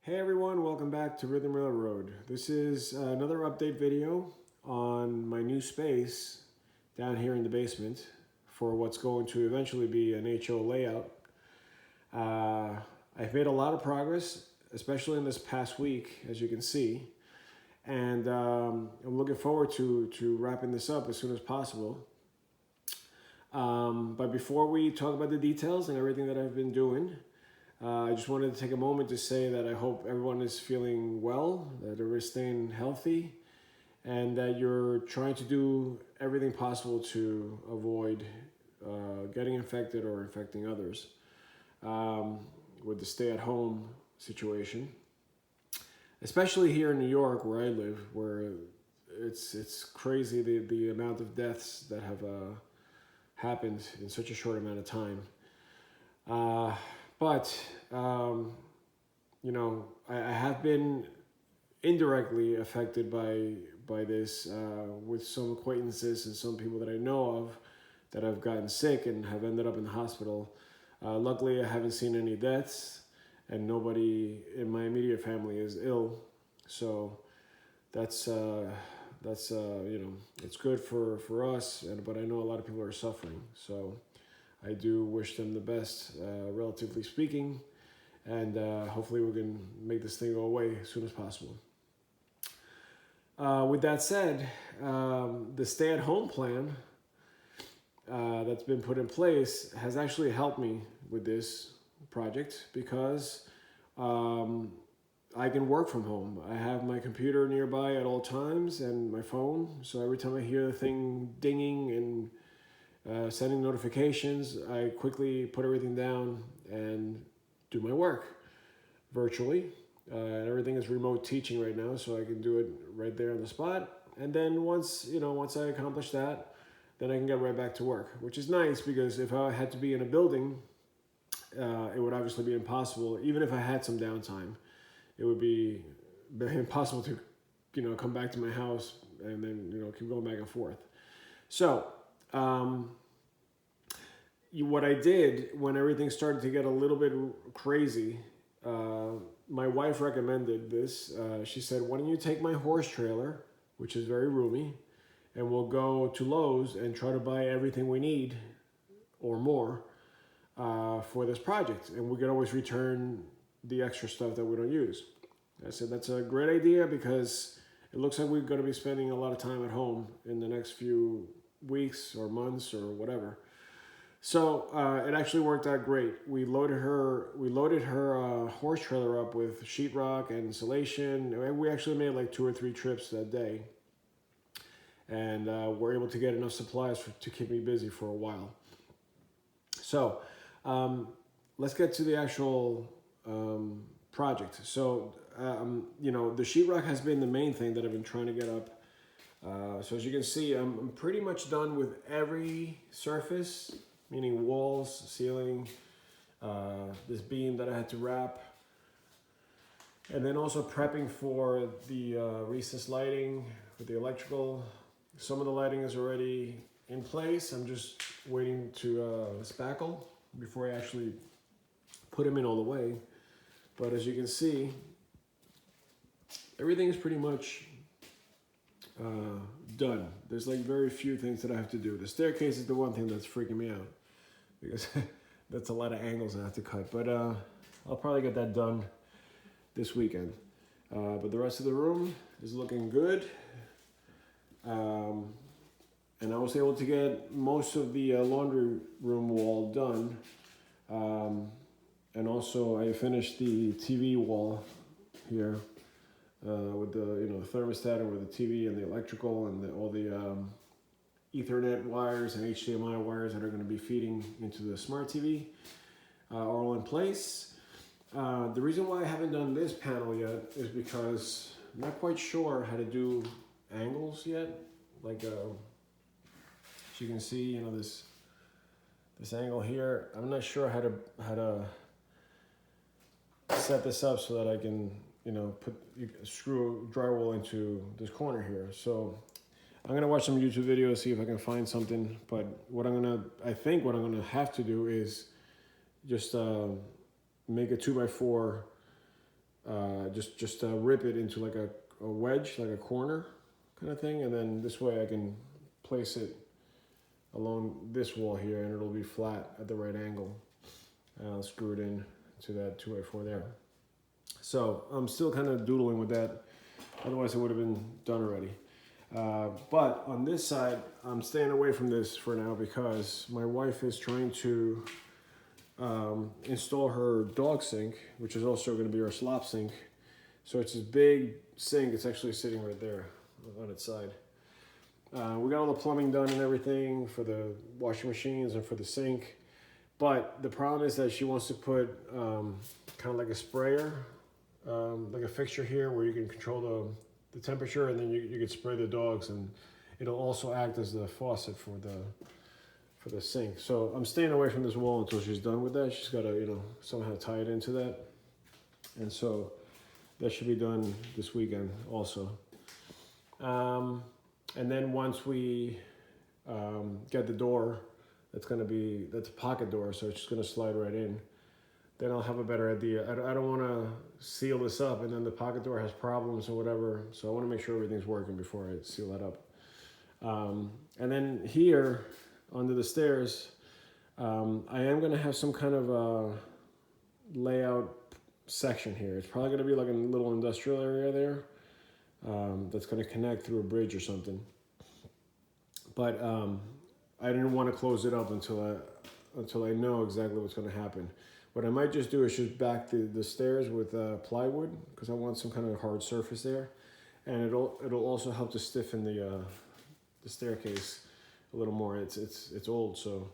Hey everyone, welcome back to Rhythm Railroad. This is another update video on my new space down here in the basement for what's going to eventually be an HO layout. I've made a lot of progress, especially in this past week, as you can see, and I'm looking forward to wrapping this up as soon as possible. But before we talk about the details and everything that I've been doing, I just wanted to take a moment to say that I hope everyone is feeling well, that they're staying healthy, and that you're trying to do everything possible to avoid getting infected or infecting others with the stay-at-home situation. Especially here in New York, where I live, where it's crazy the amount of deaths that have happened in such a short amount of time. But I have been indirectly affected by this with some acquaintances and some people that I know of that have gotten sick and have ended up in the hospital. Luckily, I haven't seen any deaths, and nobody in my immediate family is ill. So that's it's good for us, but I know a lot of people are suffering. So I do wish them the best, relatively speaking, and hopefully we can make this thing go away as soon as possible. With that said, the stay-at-home plan that's been put in place has actually helped me with this project because I can work from home. I have my computer nearby at all times and my phone, so every time I hear the thing dinging and sending notifications, I quickly put everything down and do my work virtually. Everything is remote teaching right now, so I can do it right there on the spot. And then once I accomplish that, then I can get right back to work, which is nice because if I had to be in a building, it would obviously be impossible. Even if I had some downtime, it would be impossible to, come back to my house and then, keep going back and forth. So, what I did when everything started to get a little bit crazy, my wife recommended this. She said, why don't you take my horse trailer, which is very roomy, and we'll go to Lowe's and try to buy everything we need or more for this project. And we can always return the extra stuff that we don't use. I said, that's a great idea because it looks like we're going to be spending a lot of time at home in the next few weeks or months or whatever. So it actually worked out great. We loaded her horse trailer up with sheetrock and insulation. And we actually made like 2 or 3 trips that day, and we're able to get enough supplies to keep me busy for a while. So let's get to the actual project. So the sheetrock has been the main thing that I've been trying to get up. So as you can see, I'm pretty much done with every surface, meaning walls, ceiling, this beam that I had to wrap, and then also prepping for the recessed lighting with the electrical. Some of the lighting is already in place. I'm just waiting to spackle before I actually put them in all the way. But as you can see, everything is pretty much done. There's like very few things that I have to do. The staircase is the one thing that's freaking me out because that's a lot of angles I have to cut. But I'll probably get that done this weekend. But the rest of the room is looking good. And I was able to get most of the laundry room wall done. And also I finished the TV wall here. With the thermostat and with the TV and the electrical and all the Ethernet wires and HDMI wires that are going to be feeding into the smart TV are all in place. The reason why I haven't done this panel yet is because I'm not quite sure how to do angles yet. Like as you can see, this angle here. I'm not sure how to set this up so that I can screw drywall into this corner here. So I'm gonna watch some YouTube videos, see if I can find something. But I think what I'm gonna have to do is just make a 2x4 just rip it into like a wedge, like a corner kind of thing, and then this way I can place it along this wall here, and it'll be flat at the right angle. And I'll screw it in to that 2x4 there. So I'm still kind of doodling with that. Otherwise it would have been done already. But on this side, I'm staying away from this for now because my wife is trying to install her dog sink, which is also going to be our slop sink. So it's this big sink. It's actually sitting right there on its side. We got all the plumbing done and everything for the washing machines and for the sink. But the problem is that she wants to put kind of like a sprayer, like a fixture here where you can control the temperature, and then you can spray the dogs, and it'll also act as the faucet for the sink. So I'm staying away from this wall until she's done with that. She's got to, somehow tie it into that. And so that should be done this weekend also. And then once we get the door, that's a pocket door, so it's just gonna slide right in. Then I'll have a better idea. I don't want to seal this up and then the pocket door has problems or whatever. So I want to make sure everything's working before I seal that up. And then here under the stairs, I am going to have some kind of layout section here. It's probably going to be like a little industrial area there that's going to connect through a bridge or something. But I didn't want to close it up until I know exactly what's going to happen. What I might just do is just back the stairs with plywood, because I want some kind of hard surface there, and it'll also help to stiffen the staircase a little more. It's old, so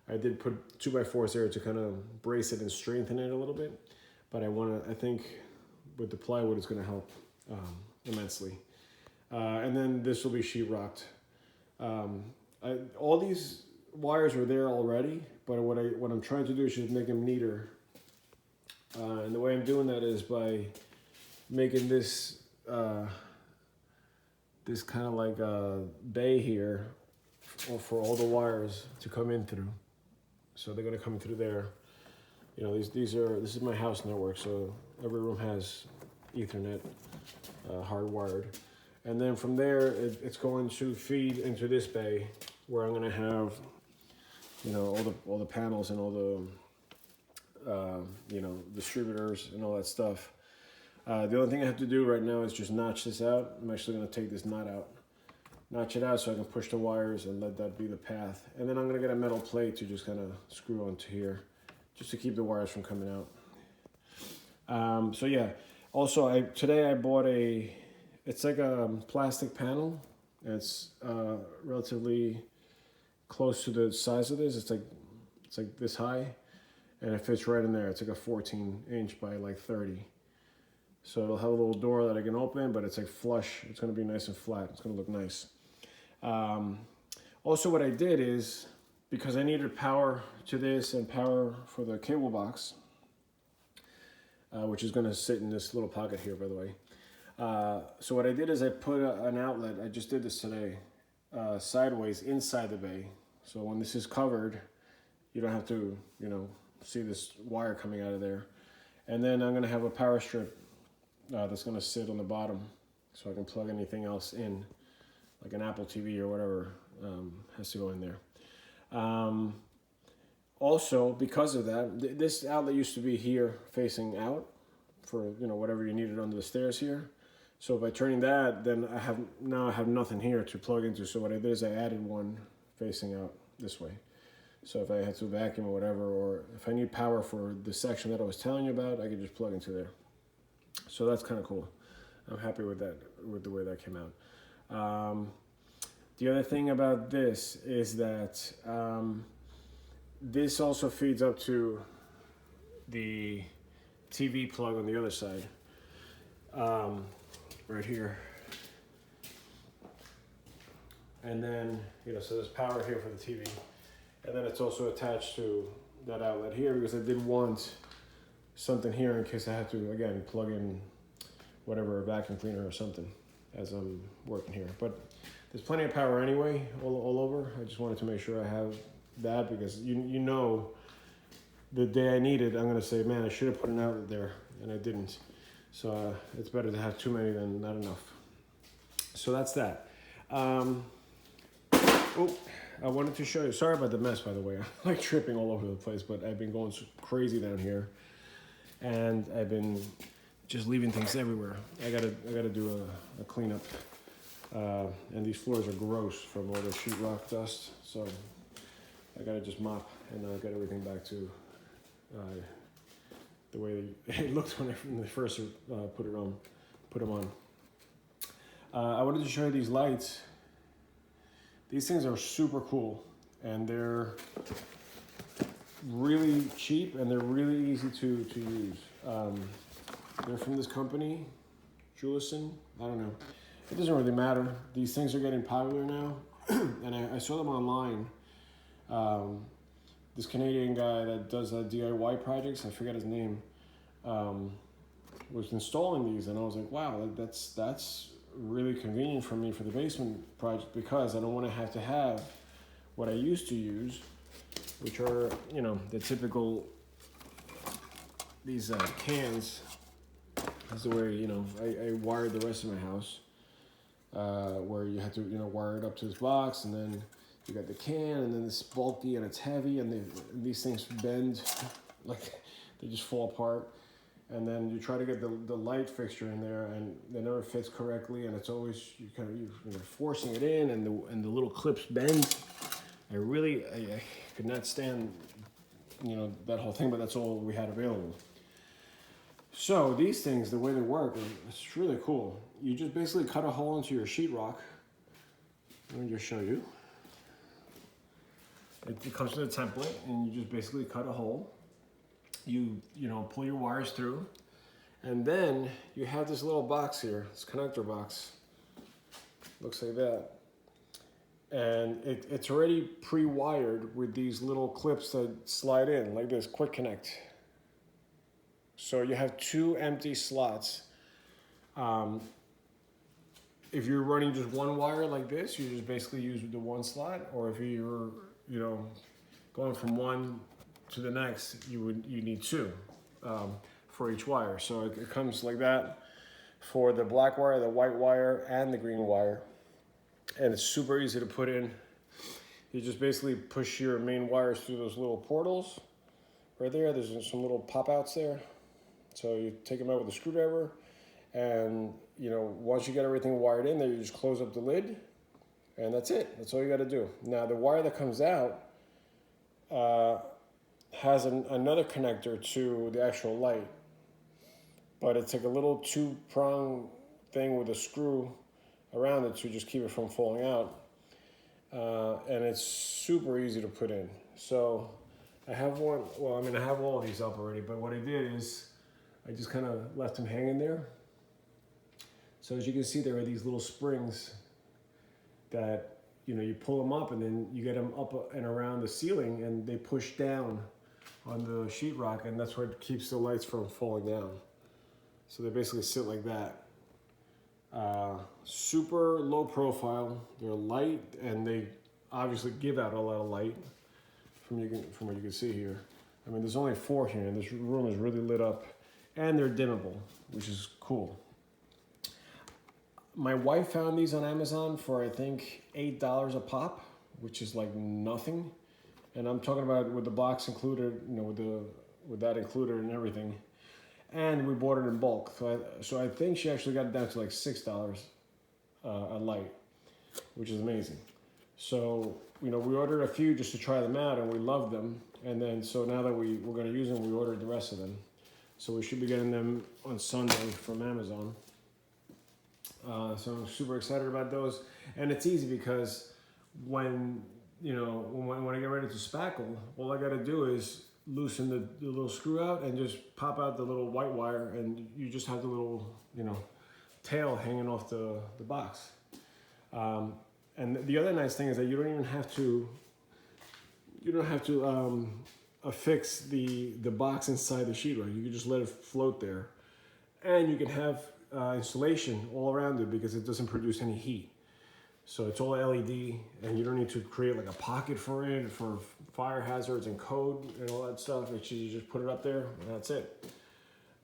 I did put 2x4s there to kind of brace it and strengthen it a little bit. But I think with the plywood it's going to help immensely. And then this will be sheetrocked. All these wires were there already, but what I'm trying to do is just make them neater. And the way I'm doing that is by making this this kind of like a bay here for all the wires to come in through. So they're going to come through there. This is my house network, so every room has Ethernet hardwired. And then from there, it's going to feed into this bay where I'm going to have all the panels and all the distributors and all that stuff. The only thing I have to do right now is just notch this out. I'm actually going to take this knot out, notch it out so I can push the wires and let that be the path. And then I'm going to get a metal plate to just kind of screw onto here, just to keep the wires from coming out. So yeah. Also, today I bought it's like a plastic panel. It's relatively close to the size of this. It's like this high, and it fits right in there. It's like a 14-inch by like 30. So it'll have a little door that I can open, but it's like flush. It's going to be nice and flat. It's going to look nice. Also, what I did is, because I needed power to this and power for the cable box, which is going to sit in this little pocket here, by the way. So what I did is I put an outlet. I just did this today, sideways inside the bay. So when this is covered, you don't have to, see this wire coming out of there. And then I'm going to have a power strip that's going to sit on the bottom, so I can plug anything else in, like an Apple TV or whatever has to go in there. Also, because of that, this outlet used to be here facing out for whatever you needed under the stairs here. So by turning that, then I have nothing here to plug into. So what I did is I added one facing out this way. So if I had to vacuum or whatever, or if I need power for the section that I was telling you about, I could just plug into there. So that's kind of cool. I'm happy with that, with the way that came out. The other thing about this is that this also feeds up to the TV plug on the other side, right here. And then, so there's power here for the TV. And then it's also attached to that outlet here, because I did want something here in case I have to, again, plug in whatever, a vacuum cleaner or something as I'm working here. But there's plenty of power anyway, all over. I just wanted to make sure I have that, because the day I need it, I'm going to say, man, I should have put an outlet there, and I didn't. So it's better to have too many than not enough. So that's that. Oh, I wanted to show you. Sorry about the mess, by the way. I'm like tripping all over the place, but I've been going crazy down here, and I've been just leaving things everywhere. I gotta do a cleanup. And these floors are gross from all the sheetrock dust, so I gotta just mop and get everything back to the way it looked when I first put them on. I wanted to show you these lights. These things are super cool, and they're really cheap and they're really easy to use. They're from this company, Julison. I don't know. It doesn't really matter. These things are getting popular now, and I saw them online. This Canadian guy that does DIY projects, I forget his name, was installing these, and I was like, wow, that's really convenient for me for the basement project, because I don't want to have what I used to use, which are, you know, the typical, these cans. This is where, you know, I wired the rest of my house, where you had to, you know, wire it up to this box, and then you got the can, and then it's bulky and it's heavy, and these things bend, like they just fall apart. And then you try to get the light fixture in there, and it never fits correctly, and it's always you're forcing it in, and the little clips bend. I could not stand, you know, that whole thing, but that's all we had available. So these things, the way they work, it's really cool. You just basically cut a hole into your sheetrock. Let me just show you. It comes with a template, and you just basically cut a hole. You know, pull your wires through, and then you have this little box here, this connector box. Looks like that. And it's already pre-wired with these little clips that slide in, like this, quick connect. So you have two empty slots. If you're running just one wire like this, you just basically use the one slot, or if you're, you know, going from one to the next, you need two for each wire. So it comes like that for the black wire, the white wire, and the green wire. And it's super easy to put in. You just basically push your main wires through those little portals right there. There's some little pop outs there. So you take them out with a screwdriver, and, you know, once you get everything wired in there, you just close up the lid, and that's it. That's all you got to do. Now the wire that comes out has another connector to the actual light, but it's like a little two-prong thing with a screw around it to just keep it from falling out, and it's super easy to put in. So I have one, well, I mean, I have all of these up already, but what I did is I just kind of left them hanging there. So as you can see, there are these little springs that, you know, you pull them up, and then you get them up and around the ceiling, and they push down on the sheetrock, and that's what keeps the lights from falling down. So they basically sit like that. Super low profile. They're light, and they obviously give out a lot of light from what you can see here. I mean, there's only 4 here, and this room is really lit up, and they're dimmable, which is cool. My wife found these on Amazon for, I think, $8 a pop, which is like nothing. And I'm talking about with the box included, you know, with that included and everything. And we bought it in bulk. So I think she actually got it down to like $6 a light, which is amazing. So, you know, we ordered a few just to try them out, and we loved them. And then, so now that we're going to use them, we ordered the rest of them. So we should be getting them on Sunday from Amazon. So I'm super excited about those. And it's easy because when I get ready to spackle, all I got to do is loosen the little screw out and just pop out the little white wire, and you just have the little, you know, tail hanging off the box. And the other nice thing is that you don't even have to affix the box inside the sheetrock. You can just let it float there, and you can have insulation all around it because it doesn't produce any heat. So it's all LED, and you don't need to create like a pocket for it for fire hazards and code and all that stuff. You just put it up there, and that's it.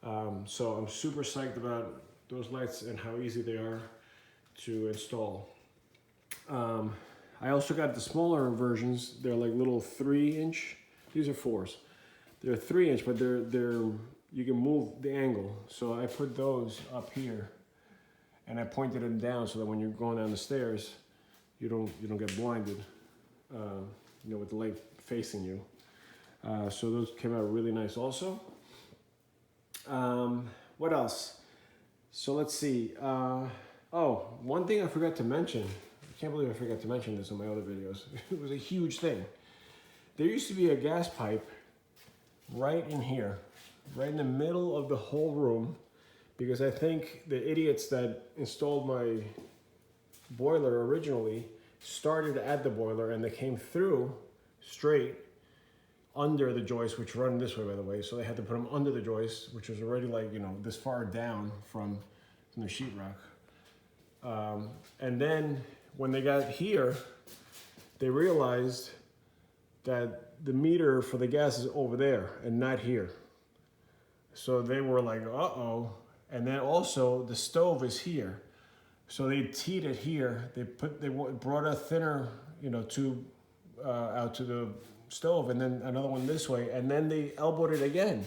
So I'm super psyched about those lights and how easy they are to install. I also got the smaller versions. They're like little 3-inch. These are 4s. They're 3-inch, but they're you can move the angle. So I put those up here, and I pointed them down so that when you're going down the stairs, you don't get blinded. With the light facing you. So those came out really nice also. What else? So let's see. One thing I forgot to mention. I can't believe I forgot to mention this in my other videos. It was a huge thing. There used to be a gas pipe right in here, right in the middle of the whole room, because I think the idiots that installed my boiler originally started at the boiler and they came through straight under the joist, which run this way, by the way. So they had to put them under the joist, which was already like, this far down from the sheetrock. And then when they got here, they realized that the meter for the gas is over there and not here. So they were like, uh-oh. And then also the stove is here. So they teed it here. They brought a thinner, tube out to the stove, and then another one this way, and then they elbowed it again,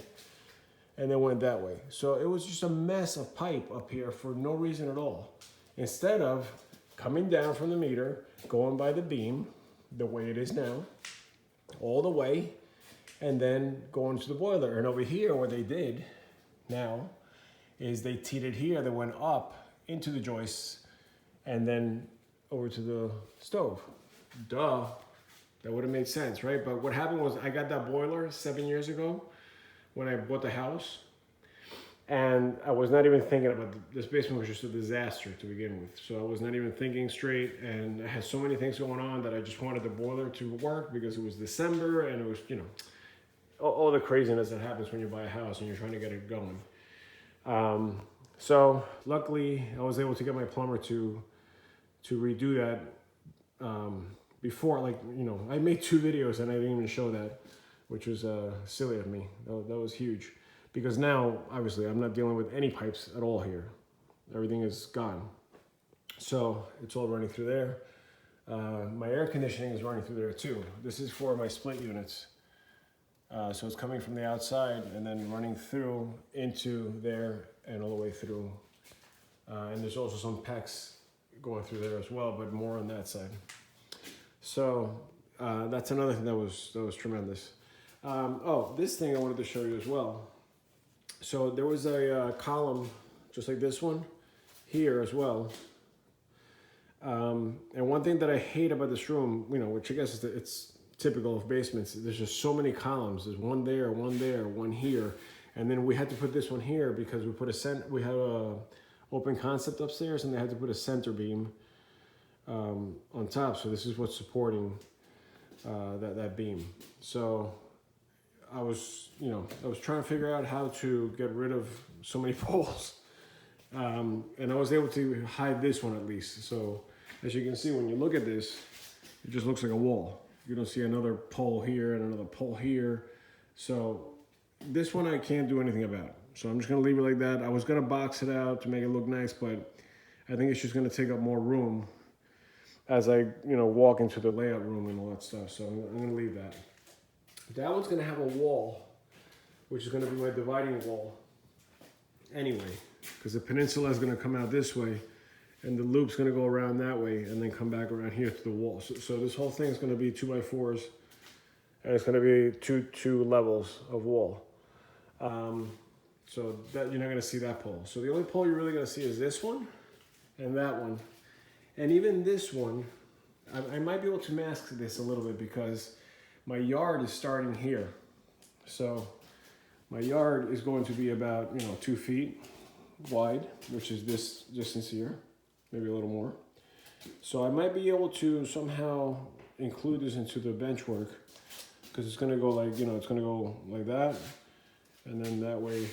and then went that way. So it was just a mess of pipe up here for no reason at all. Instead of coming down from the meter, going by the beam, the way it is now, all the way, and then going to the boiler. And over here, what they did now is they teed it here. They went up into the joists and then over to the stove. Duh, that would have made sense, right? But what happened was I got that boiler 7 years ago when I bought the house, and I was not even thinking about this basement was just a disaster to begin with. So I was not even thinking straight, and I had so many things going on that I just wanted the boiler to work because it was December and it was, all the craziness that happens when you buy a house and you're trying to get it going. So luckily I was able to get my plumber to redo that before, I made 2 videos and I didn't even show that, which was silly of me. That was huge, because now obviously I'm not dealing with any pipes at all here. Everything is gone. So it's all running through there. My air conditioning is running through there too. This is for my split units. So it's coming from the outside and then running through into there and all the way through. And there's also some PEX going through there as well, but more on that side. So that's another thing that was tremendous. This thing I wanted to show you as well. So there was a column just like this one here as well. And one thing that I hate about this room, which I guess is it's typical of basements, there's just so many columns. There's one there, one here, and then we had to put this one here because we had a open concept upstairs, and they had to put a center beam on top. So this is what's supporting that beam. So I was trying to figure out how to get rid of so many poles, and I was able to hide this one at least. So as you can see, when you look at this, it just looks like a wall. You don't see another pole here and another pole here. So this one I can't do anything about. So I'm just gonna leave it like that. I was gonna box it out to make it look nice, but I think it's just gonna take up more room as I walk into the layout room and all that stuff. So I'm gonna leave that. That one's gonna have a wall, which is gonna be my dividing wall anyway, because the peninsula is gonna come out this way, and the loop's gonna go around that way and then come back around here to the wall. So this whole thing is gonna be 2x4s, and it's gonna be two levels of wall. So that you're not gonna see that pole. So the only pole you're really gonna see is this one and that one. And even this one, I might be able to mask this a little bit because my yard is starting here. So my yard is going to be about 2 feet wide, which is this distance here. Maybe a little more. So I might be able to somehow include this into the bench work, because it's going to go like, it's going to go like that, and then that way,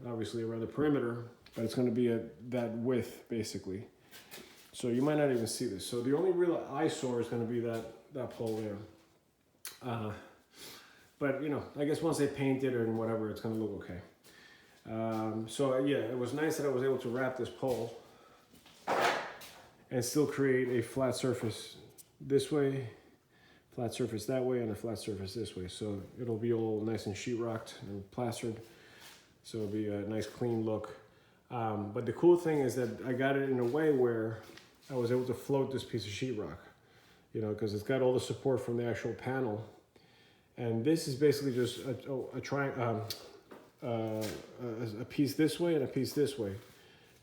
obviously around the perimeter, but it's going to be at that width basically. So you might not even see this. So the only real eyesore is going to be that pole there. But I guess once they paint it and whatever, it's going to look okay. So yeah, it was nice that I was able to wrap this pole and still create a flat surface this way, flat surface that way, and a flat surface this way. So it'll be all nice and sheetrocked and plastered. So it'll be a nice clean look. But the cool thing is that I got it in a way where I was able to float this piece of sheetrock, you know, because it's got all the support from the actual panel. And this is basically just a piece this way and a piece this way,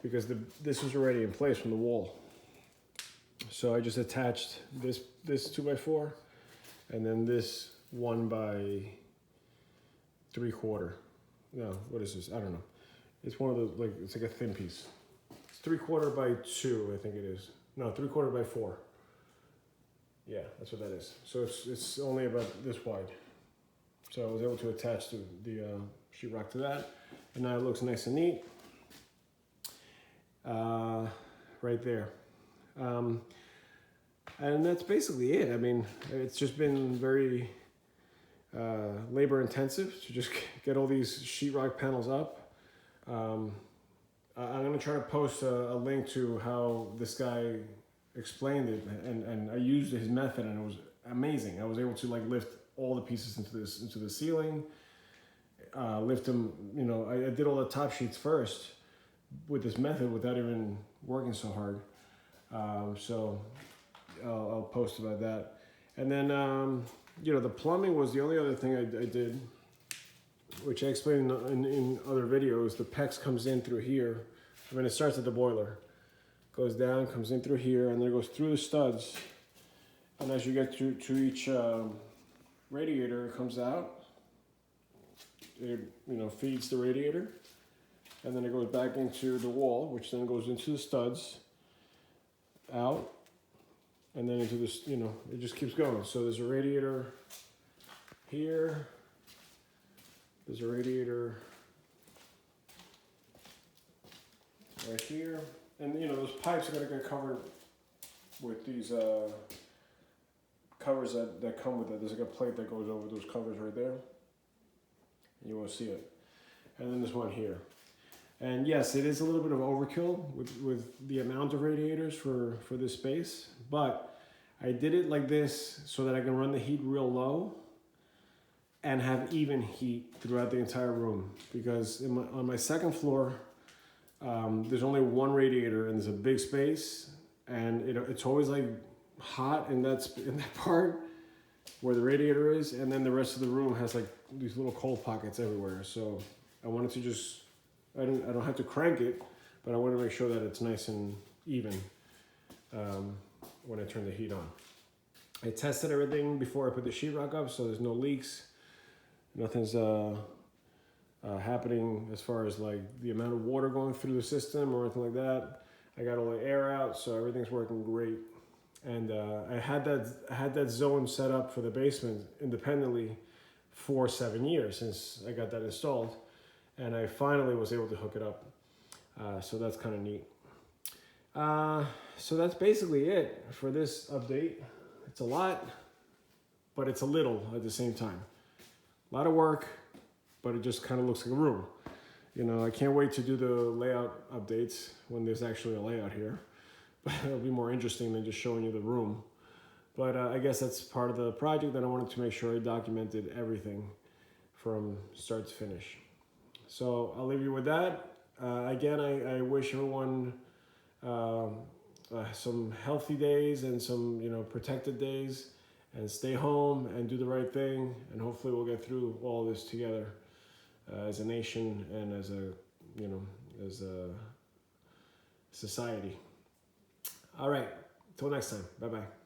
because this was already in place from the wall. So I just attached this 2x4 and then this 1 by 3/4. No, what is this? I don't know. It's one of those, like, it's like a thin piece. It's 3/4 by 2, I think it is. No, 3/4 by 4. Yeah, that's what that is. So it's only about this wide. So I was able to attach the sheetrock to that, and now it looks nice and neat right there. And that's basically it. I mean, it's just been very labor intensive to just get all these sheetrock panels up. I'm going to try to post a link to how this guy explained it, and I used his method, and it was amazing. I was able to like lift all the pieces into the ceiling, lift them. You know, I did all the top sheets first with this method without even working so hard. So I'll post about that. And then you know, the plumbing was the only other thing I did, which I explained in other videos. The PEX comes in through here. I mean, it starts at the boiler, goes down, comes in through here, and then it goes through the studs. And as you get to each radiator, it comes out. It, you know, feeds the radiator, and then it goes back into the wall, which then goes into the studs, out, and then into this. You know, it just keeps going. So there's a radiator here. There's a radiator right here, and you know, those pipes are gonna get covered with these covers that come with it. There's like a plate that goes over those covers right there. You won't see it. And then this one here. And yes, it is a little bit of overkill with the amount of radiators for this space, but I did it like this so that I can run the heat real low and have even heat throughout the entire room. Because on my second floor, there's only one radiator and there's a big space, and it's always like hot in that part where the radiator is, and then the rest of the room has like these little cold pockets everywhere. So I wanted to just, I don't have to crank it, but I want to make sure that it's nice and even when I turn the heat on. I tested everything before I put the sheetrock up, so there's no leaks. Nothing's happening as far as like the amount of water going through the system or anything like that. I got all the air out, so everything's working great. And I had that zone set up for the basement independently for 7 years since I got that installed, and I finally was able to hook it up. So that's kind of neat. So that's basically it for this update. It's a lot, but it's a little at the same time. A lot of work, but it just kind of looks like a room. You know, I can't wait to do the layout updates when there's actually a layout here. But it'll be more interesting than just showing you the room. But I guess that's part of the project, that I wanted to make sure I documented everything from start to finish. So I'll leave you with that. Again, I wish everyone some healthy days and some, you know, protected days, and stay home and do the right thing, and hopefully we'll get through all this together as a nation and as a, you know, as a society. All right, till next time. Bye-bye.